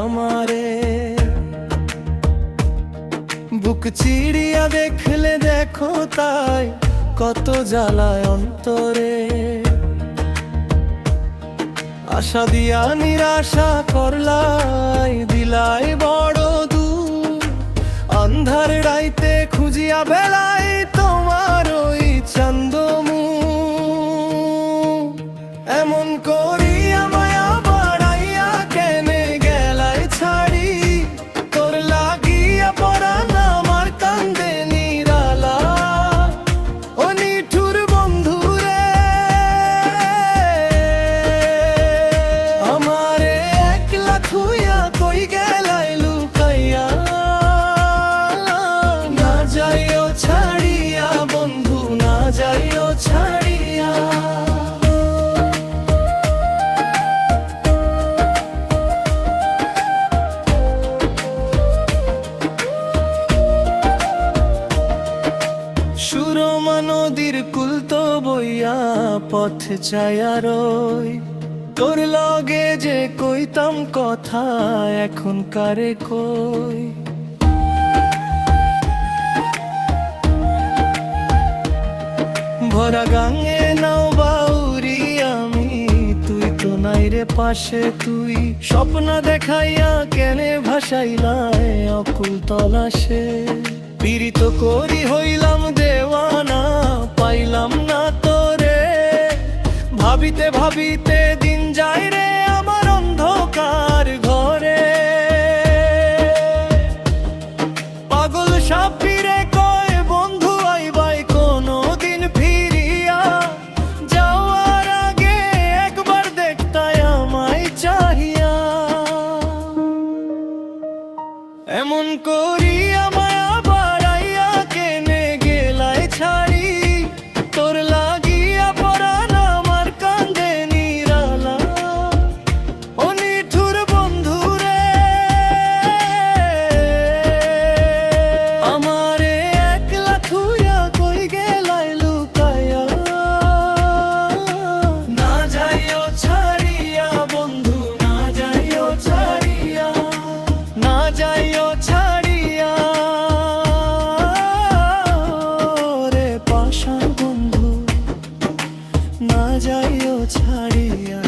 আমারে। বুক চিড়িয়া দেখলে দেখো তাই কত জ্বালায় অন্তরে। আশা দিয়া নিরাশা করলাই, দিলাই বড় দূর। আন্ধার রাইতে খুঁজিয়া বেলাই তোমার ওই চান্দমু। এমন করিয়া মায়া বাড়াইয়া কেনে গেলাই ছাড়ি, তোর লাগিয়া পরাণ আমার কান্দে নিরালা। ও নিঠুর বন্ধুরে, আমারে একলা থুইয়া কই গেলাই লুকাইয়া। না যাইও ছাড়িয়া বন্ধু, না যাইও ছাড়িয়া। সুরমা নদীর কুল তো বইয়া পথ চাইয়া রই, তোর লগে যে কইতাম কথা এখন কারে কই। ভরা গাঙে নাও বাউরি আমি, তুই তো নাই রে পাশে। তুই স্বপ্ন দেখাইয়া কেনে ভাসাইলাই অকুল তলাশে। পীড়িত করি হইলাম দেওয়ানা, পাইলাম না তোরে। ভাবিতে ভাবিতে দিন যায় রে আমার অন্ধকার ঘরে। পাগল সাপ ফিরে কয় বন্ধু আইবাই কোনো দিন ফিরিয়া। যাওয়ার আগে একবার দেখতাই আমায় চাহিয়া। এমন করিয়া মায়া বাড়াইয়া কেনে গেলাই ছাড়ি, তোর লাগিয়া পরাণ আমার কান্দে নিরালা। ও নিঠুর বন্ধুরে, আমারে একলা থুইয়া কই গেলাই লুকাইয়া। না যাইও ছাড়িয়া বন্ধু, না যাইও ছাড়িয়া। না যাইও ছাড়িয়া রে পাষাণ বন্ধু, না যাইও ছাড়িয়া।